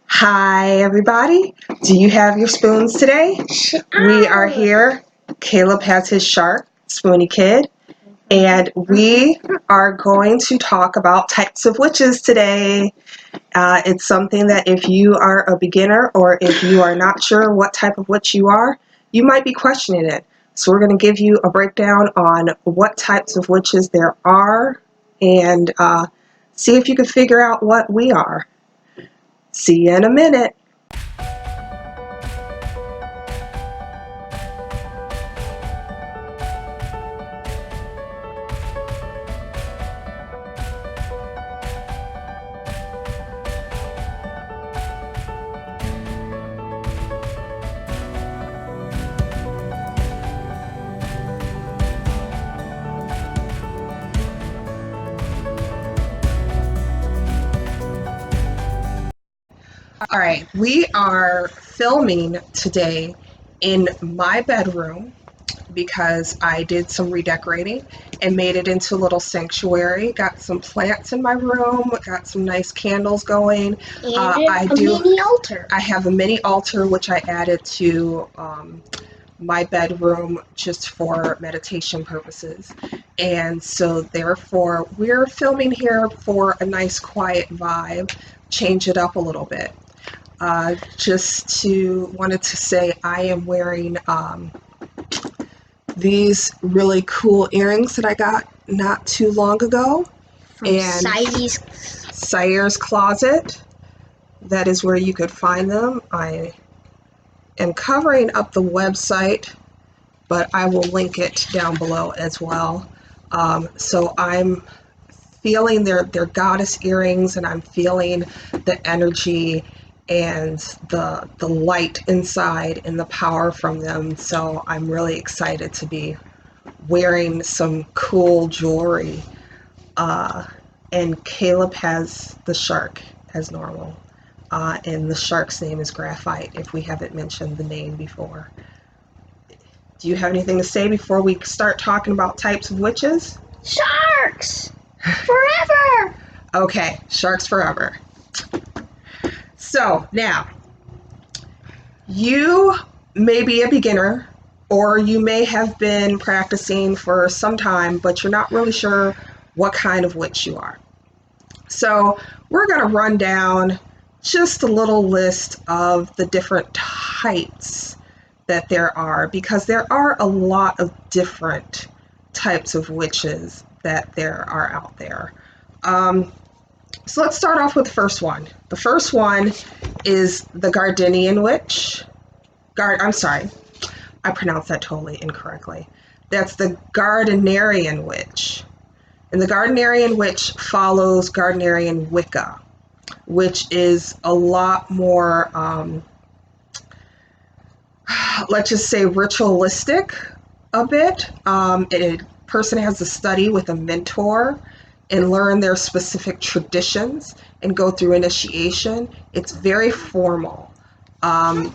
Hi, everybody. Do you have your spoons today? We are here. Caleb has his shark, Spoony Kid, and we are going to talk about types of witches today. It's something that if you are a beginner or if you are not sure what type of witch you are, you might be questioning it. So we're going to give you a breakdown on what types of witches there are and see if you can figure out what we are. See you in a minute. All right, we are filming today in my bedroom because I did some redecorating and made it into a little sanctuary. Got some plants in my room, got some nice candles going. And a mini altar. I have a mini altar which I added to my bedroom just for meditation purposes. And so therefore we're filming here for a nice quiet vibe, change it up a little bit. Wanted to say I am wearing these really cool earrings that I got not too long ago. From And Sayeur's Closet. That is where you could find them. I am covering up the website, but I will link it down below as well. So I'm feeling their goddess earrings, and I'm feeling the energy and the light inside and the power from them. So I'm really excited to be wearing some cool jewelry. And Caleb has the shark as normal. And the shark's name is Graphite, if we haven't mentioned the name before. Do you have anything to say before we start talking about types of witches? Sharks! Forever! Okay, sharks forever. So now, you may be a beginner or you may have been practicing for some time, but you're not really sure what kind of witch you are. So we're going to run down just a little list of the different types that there are, because there are a lot of different types of witches that there are out there. So let's start off with the first one. The first one is the Gardnerian witch. I'm sorry, I pronounced that totally incorrectly. That's the Gardnerian witch. And the Gardnerian witch follows Gardnerian Wicca, which is a lot more, let's just say, ritualistic a bit. A person has to study with a mentor and learn their specific traditions and go through initiation. It's very formal.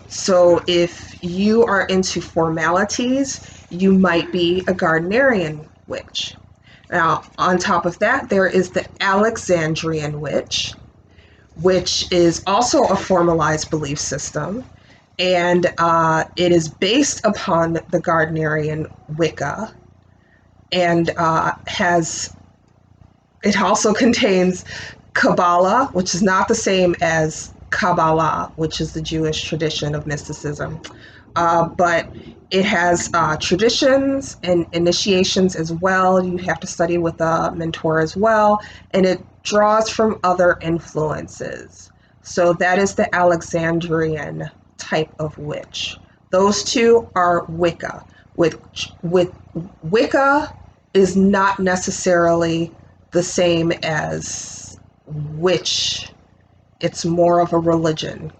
So if you are into formalities, you might be a Gardnerian witch. Now, on top of that, there is the Alexandrian witch, which is also a formalized belief system. And it is based upon the Gardnerian Wicca, and it also contains Kabbalah, which is not the same as Kabbalah, which is the Jewish tradition of mysticism. But it has traditions and initiations as well. You have to study with a mentor as well, and it draws from other influences. So that is the Alexandrian type of witch. Those two are Wicca. With Wicca is not necessarily the same as witch. It's more of a religion.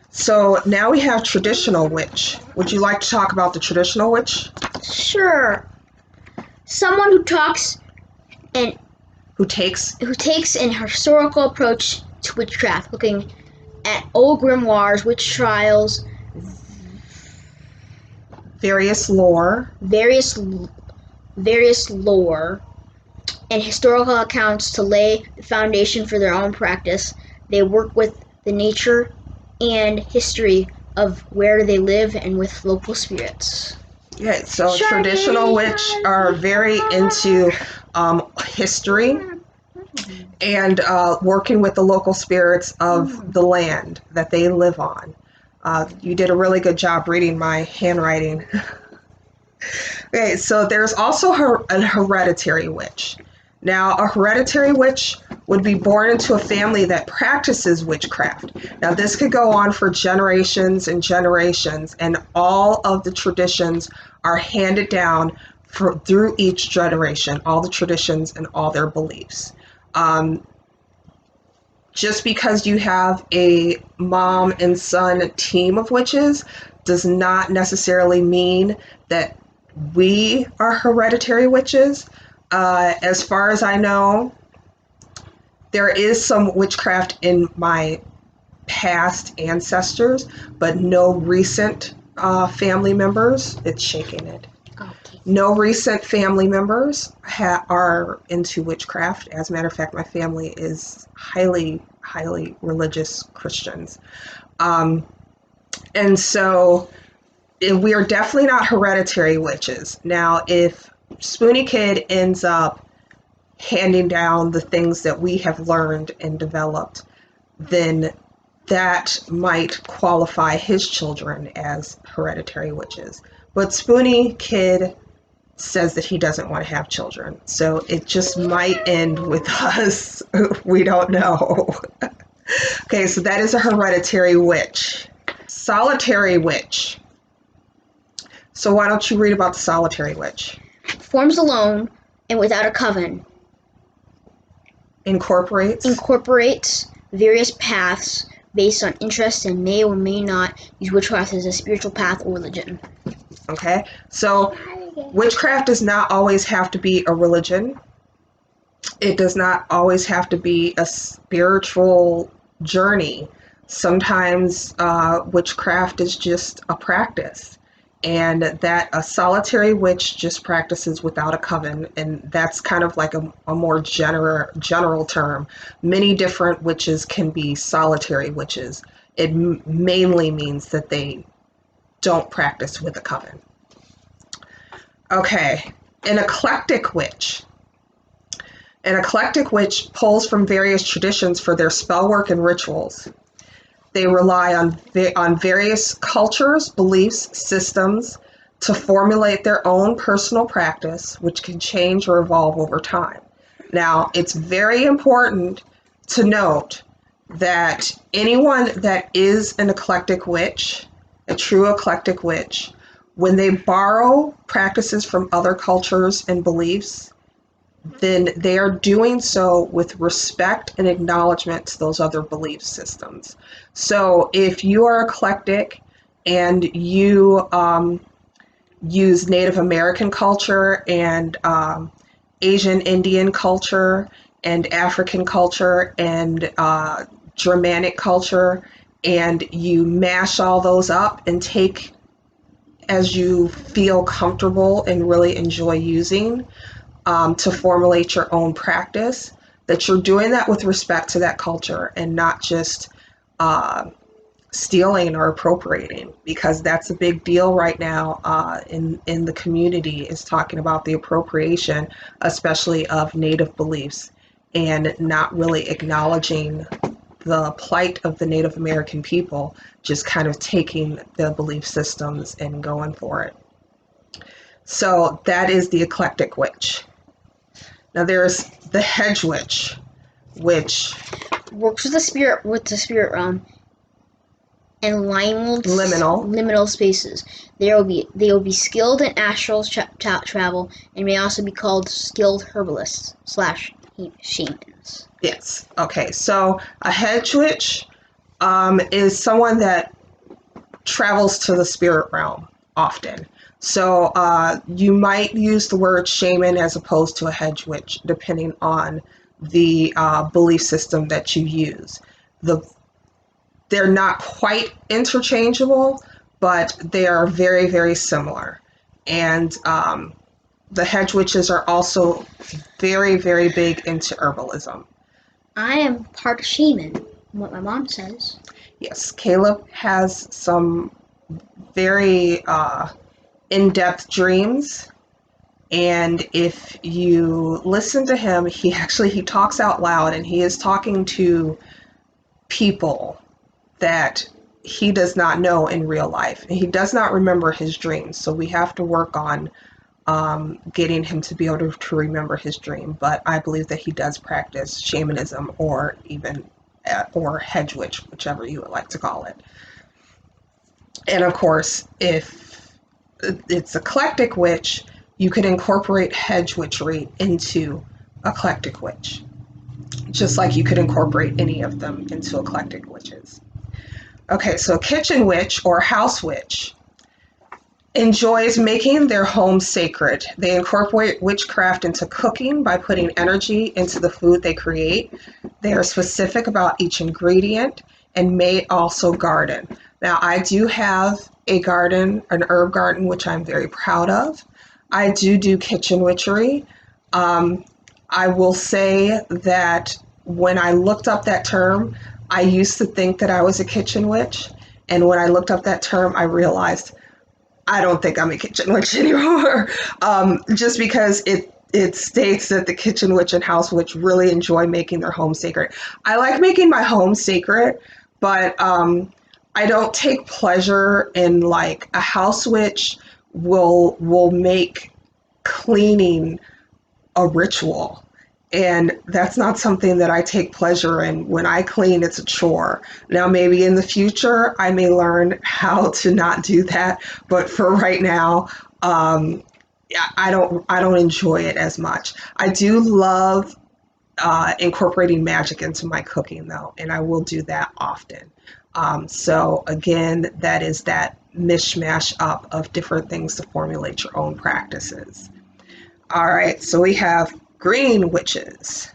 So now we have traditional witch. Would you like to talk about the traditional witch? Sure. Someone who talks and Who takes an historical approach to witchcraft, looking at old grimoires, witch trials, various lore, various lore, and historical accounts to lay the foundation for their own practice. They work with the nature and history of where they live and with local spirits. Yeah, so traditional witch are very into history and working with the local spirits of the land that they live on. You did a really good job reading my handwriting. Okay, so there's also a hereditary witch. Now, a hereditary witch would be born into a family that practices witchcraft. Now, this could go on for generations and generations, and all of the traditions are handed down through each generation, all the traditions and all their beliefs. Um, just because you have a mom and son team of witches does not necessarily mean that we are hereditary witches. As far as I know, there is some witchcraft in my past ancestors, but no recent family members. It's shaking it. Okay. No recent family members are into witchcraft. As a matter of fact, my family is highly, highly religious Christians. And so we are definitely not hereditary witches. Now, if Spoony Kid ends up handing down the things that we have learned and developed, then that might qualify his children as hereditary witches. But Spoony Kid says that he doesn't want to have children. So it just might end with us. We don't know. Okay, so that is a hereditary witch. Solitary witch. So why don't you read about the solitary witch? Forms alone and without a coven. Incorporates Various paths based on interest and may or may not use witchcraft as a spiritual path or religion. Okay, so witchcraft does not always have to be a religion. It does not always have to be a spiritual journey. Sometimes witchcraft is just a practice, and that a solitary witch just practices without a coven, and that's kind of like a more general term. Many different witches can be solitary witches. It mainly means that they don't practice with a coven. Okay, an eclectic witch. An eclectic witch pulls from various traditions for their spell work and rituals. They rely on various cultures, beliefs, systems to formulate their own personal practice, which can change or evolve over time. Now, it's very important to note that anyone that is an eclectic witch, a true eclectic witch, when they borrow practices from other cultures and beliefs, then they are doing so with respect and acknowledgement to those other belief systems. So if you are eclectic and you use Native American culture and Asian Indian culture and African culture and Germanic culture, and you mash all those up and take as you feel comfortable and really enjoy using, to formulate your own practice, that you're doing that with respect to that culture and not just stealing or appropriating, because that's a big deal right now in the community, is talking about the appropriation, especially of Native beliefs, and not really acknowledging the plight of the Native American people, just kind of taking the belief systems and going for it. So that is the eclectic witch. Now there's the hedge witch, which works with the spirit realm and liminal spaces. They will be skilled in astral travel and may also be called skilled herbalists / shamans. Yes. Okay. So a hedge witch is someone that travels to the spirit realm often. So you might use the word shaman as opposed to a hedge witch, depending on the belief system that you use. They're not quite interchangeable, but they are very, very similar. And the hedge witches are also very, very big into herbalism. I am part shaman. what my mom says. Yes, Caleb has some very in-depth dreams, and if you listen to him, he talks out loud, and he is talking to people that he does not know in real life. And he does not remember his dreams, so we have to work on getting him to be able to remember his dream. But I believe that he does practice shamanism, or even or hedge witch, whichever you would like to call it. And of course, if it's eclectic witch, you could incorporate hedge witchery into eclectic witch, just like you could incorporate any of them into eclectic witches. Okay, so kitchen witch or house witch enjoys making their home sacred. They incorporate witchcraft into cooking by putting energy into the food they create. They are specific about each ingredient and may also garden. Now, I do have a garden, an herb garden, which I'm very proud of. I do kitchen witchery. I will say that when I looked up that term, I used to think that I was a kitchen witch. And when I looked up that term, I realized I don't think I'm a kitchen witch anymore. Just because it states that the kitchen witch and house witch really enjoy making their home sacred. I like making my home sacred, but I don't take pleasure in, like, a house witch will make cleaning a ritual. And that's not something that I take pleasure in. When I clean, it's a chore. Now, maybe in the future, I may learn how to not do that. But for right now, I don't enjoy it as much. I do love incorporating magic into my cooking, though, and I will do that often. So again, that is that mishmash up of different things to formulate your own practices. All right, so we have green witches.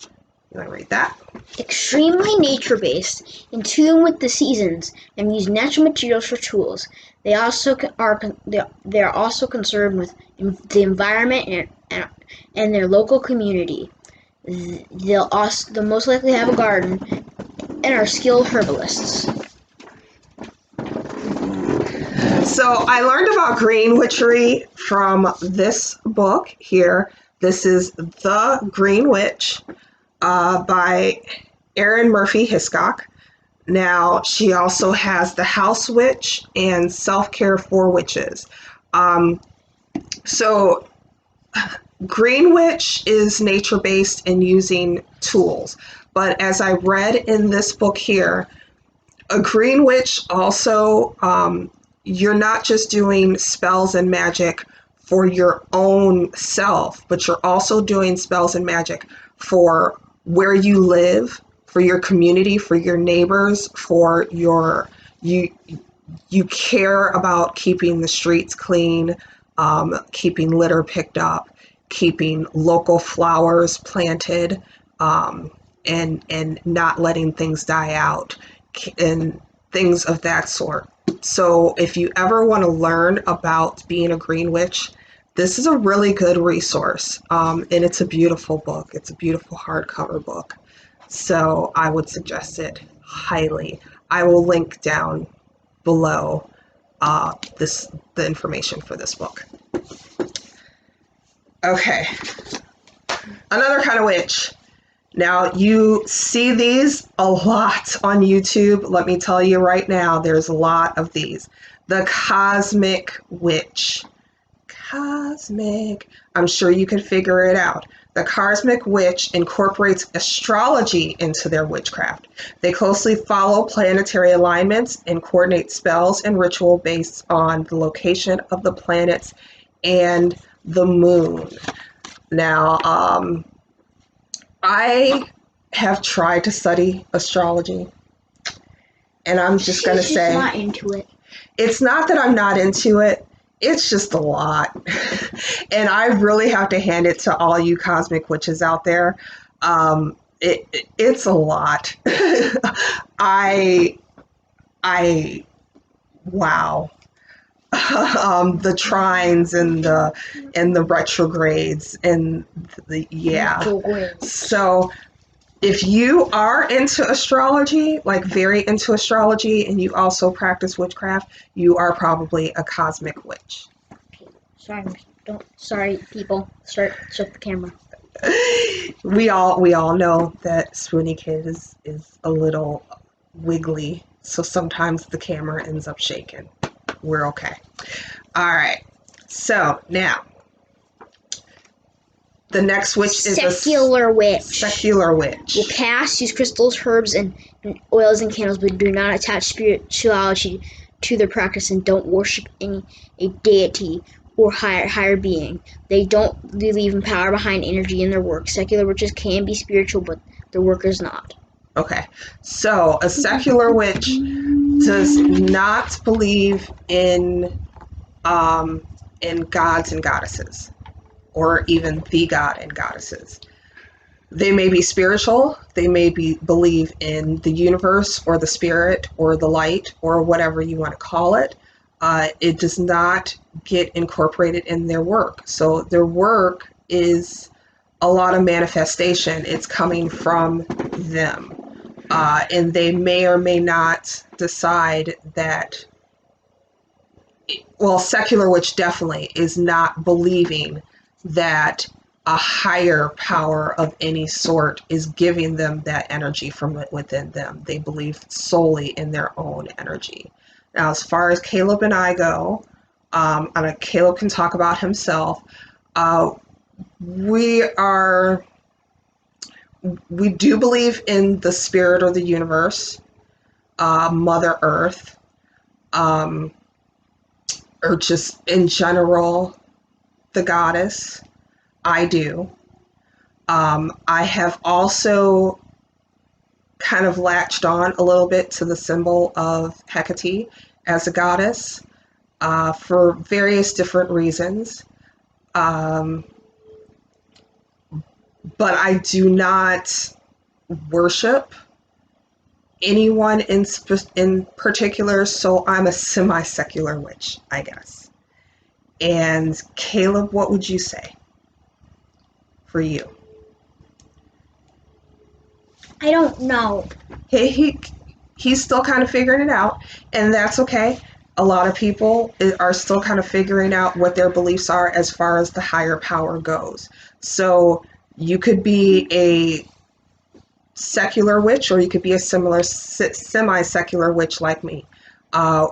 You want to read that? Extremely nature-based, in tune with the seasons, and use natural materials for tools. They are also concerned with the environment and their local community. They'll most likely have a garden and are skilled herbalists. So I learned about green witchery from this book here. This is The Green Witch by Erin Murphy Hiscock. Now, she also has The House Witch and Self-Care for Witches. So Green Witch is nature-based and using tools. But as I read in this book here, a Green Witch also, you're not just doing spells and magic for your own self, but you're also doing spells and magic for where you live, for your community, for your neighbors, for your, you care about keeping the streets clean, keeping litter picked up, keeping local flowers planted, and not letting things die out, and things of that sort. So if you ever want to learn about being a green witch, this is a really good resource. And it's a beautiful book. It's a beautiful hardcover book. So I would suggest it highly. I will link down below the information for this book. Okay, another kind of witch. Now, you see these a lot on YouTube. Let me tell you right now, there's a lot of these. The cosmic witch. Cosmic. I'm sure you can figure it out. The cosmic witch incorporates astrology into their witchcraft. They closely follow planetary alignments and coordinate spells and ritual based on the location of the planets and the moon. Now, I have tried to study astrology, and I'm just going to say, not into it. It's not that I'm not into it. It's just a lot. And I really have to hand it to all you cosmic witches out there. It's a lot. Wow. The trines and the retrogrades and yeah. Retrogrades. So If you are into astrology, like very into astrology, and you also practice witchcraft, you are probably a cosmic witch. Sorry, people. Shut the camera. We all know that Swoony Kid is a little wiggly, so sometimes the camera ends up shaking. We're okay. All right. So now, the next witch is secular witch. Secular witch. Will cast, use crystals, herbs, and oils and candles, but do not attach spirituality to their practice and don't worship a deity or higher being. They don't believe in power behind energy in their work. Secular witches can be spiritual, but their work is not. Okay, so a secular witch does not believe in gods and goddesses, or even the god and goddesses. They may be spiritual, they may believe in the universe or the spirit or the light or whatever you want to call it. It does not get incorporated in their work. So their work is a lot of manifestation. It's coming from them. And they may or may not decide that, well, secular witch definitely is not believing that a higher power of any sort is giving them that energy from within them. They believe solely in their own energy. Now, as far as Caleb and I go, Caleb can talk about himself. We do believe in the spirit or the universe, Mother Earth, or just in general, the goddess. I do. I have also kind of latched on a little bit to the symbol of Hecate as a goddess for various different reasons. But I do not worship anyone in particular, so I'm a semi-secular witch, I guess. And Caleb, what would you say for you? I don't know. He's still kind of figuring it out, and that's okay. A lot of people are still kind of figuring out what their beliefs are as far as the higher power goes. So you could be a secular witch, or you could be a semi-secular witch like me,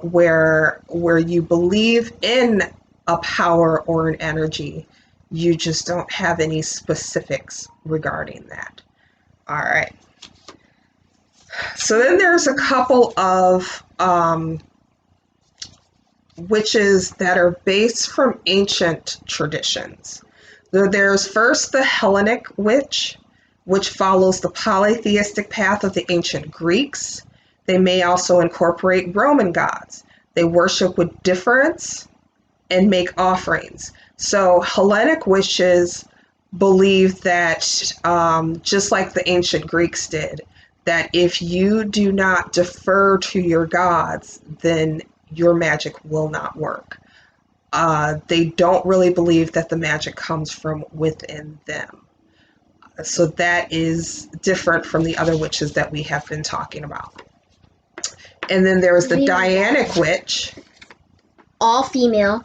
where you believe in a power or an energy. You just don't have any specifics regarding that. All right. So then there's a couple of witches that are based from ancient traditions. There's first the Hellenic witch, which follows the polytheistic path of the ancient Greeks. They may also incorporate Roman gods. They worship with difference and make offerings. So Hellenic witches believe that, just like the ancient Greeks did, that if you do not defer to your gods, then your magic will not work. They don't really believe that the magic comes from within them. So that is different from the other witches that we have been talking about. And then there is the Dianic witch. All female,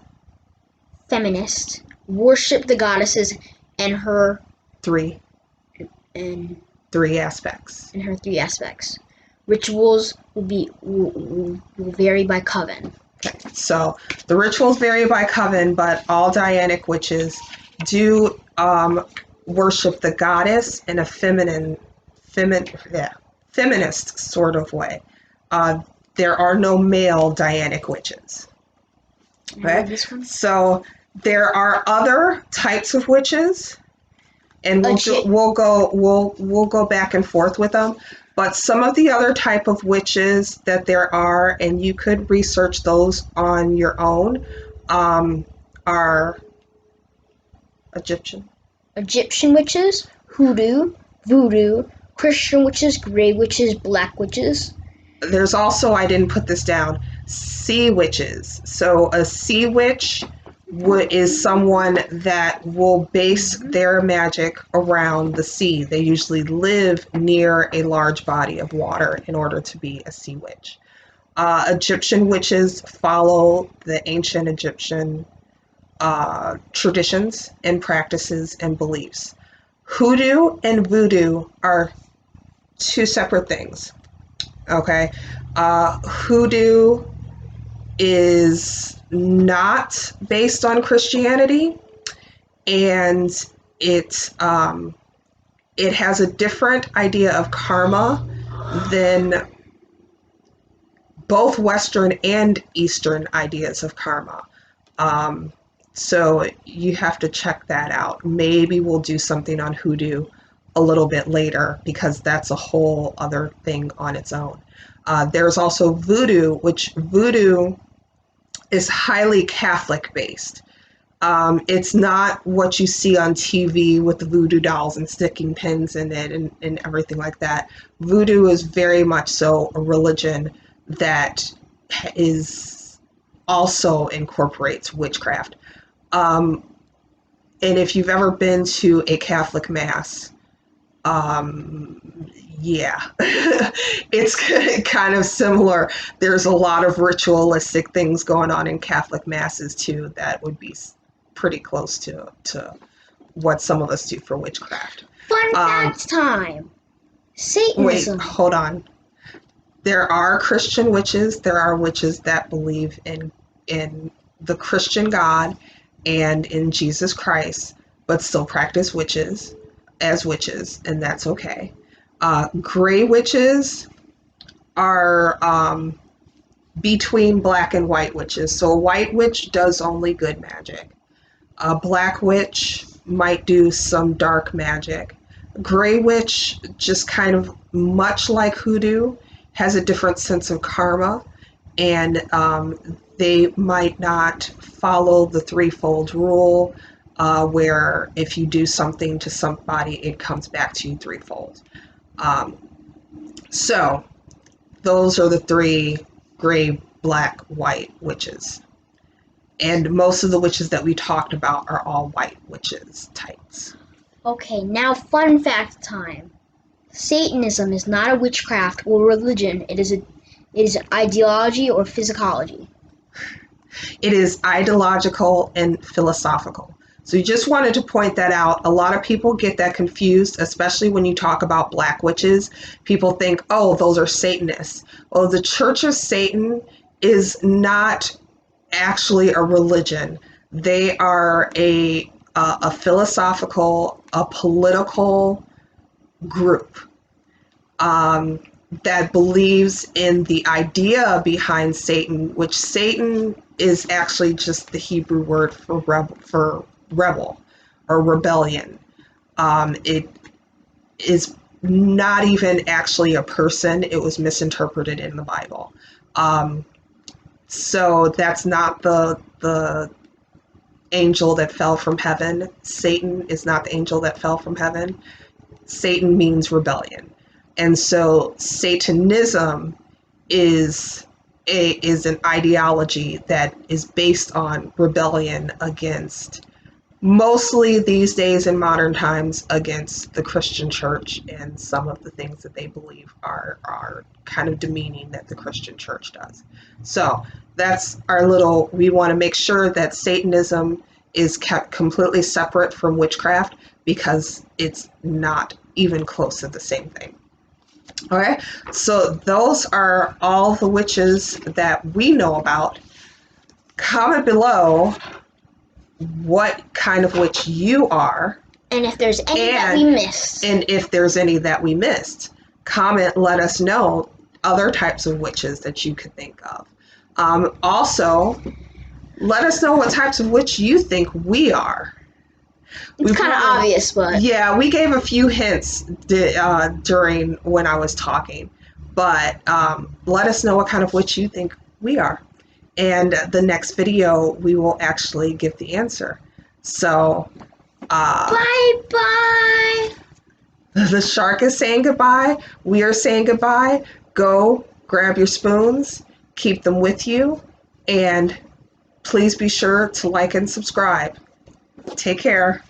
feminist, worship the goddesses and her three aspects. And her 3 aspects. Rituals will vary by coven. Okay, so the rituals vary by coven, but all Dianic witches do worship the goddess in a feminist sort of way. There are no male Dianic witches. Okay, so there are other types of witches, and we'll go back and forth with them. But some of the other type of witches that there are, and you could research those on your own, are Egyptian witches, hoodoo, voodoo, Christian witches, gray witches, black witches. There's also, I didn't put this down, sea witches. So a sea witch is someone that will base their magic around the sea. They usually live near a large body of water in order to be a sea witch. Egyptian witches follow the ancient Egyptian traditions and practices and beliefs. Hoodoo and voodoo are two separate things. Okay. Hoodoo is not based on Christianity, and it has a different idea of karma than both Western and Eastern ideas of karma. So you have to check that out. Maybe we'll do something on hoodoo a little bit later, because that's a whole other thing on its own. There's also voodoo, which voodoo is highly Catholic based. It's not what you see on TV with the voodoo dolls and sticking pins in it and everything like that. Voodoo is very much so a religion that is also incorporates witchcraft. And if you've ever been to a Catholic mass, yeah, it's kind of similar. There's a lot of ritualistic things going on in Catholic masses too that would be pretty close to what some of us do for witchcraft. Fun fact time. Satanism. Wait, hold on. There are Christian witches. There are witches that believe in the Christian God and in Jesus Christ, but still practice witches, and that's okay. Gray witches are between black and white witches. So a white witch does only good magic. A black witch might do some dark magic. Gray witch, just kind of much like hoodoo, has a different sense of karma, and they might not follow the threefold rule, where if you do something to somebody, it comes back to you threefold. So those are the three: gray, black, white witches. And most of the witches that we talked about are all white witches types. Okay, now fun fact time. Satanism is not a witchcraft or religion. It is an ideology or physiology. It is ideological and philosophical. So you just wanted to point that out. A lot of people get that confused, especially when you talk about black witches. People think, oh, those are Satanists. Well, the Church of Satan is not actually a religion. They are a philosophical, a political group that believes in the idea behind Satan, which Satan is actually just the Hebrew word for rebel or rebellion. It is not even actually a person. It was misinterpreted in the Bible. So that's not the angel that fell from heaven. Satan is not the angel that fell from heaven. Satan means rebellion. And so Satanism is an ideology that is based on rebellion against, mostly these days in modern times, against the Christian church and some of the things that they believe are kind of demeaning that the Christian church does. So that's our little, we want to make sure that Satanism is kept completely separate from witchcraft, because it's not even close to the same thing. All right, so those are all the witches that we know about. Comment below what kind of witch you are. And if there's any that we missed. And if there's any that we missed. Comment, let us know other types of witches that you could think of. Also, let us know what types of witch you think we are. It's kind of obvious, but... Yeah, we gave a few hints during when I was talking. But let us know what kind of witch you think we are. And the next video, we will actually give the answer. So... bye-bye! The shark is saying goodbye. We are saying goodbye. Go grab your spoons. Keep them with you. And Please be sure to like and subscribe. Take care.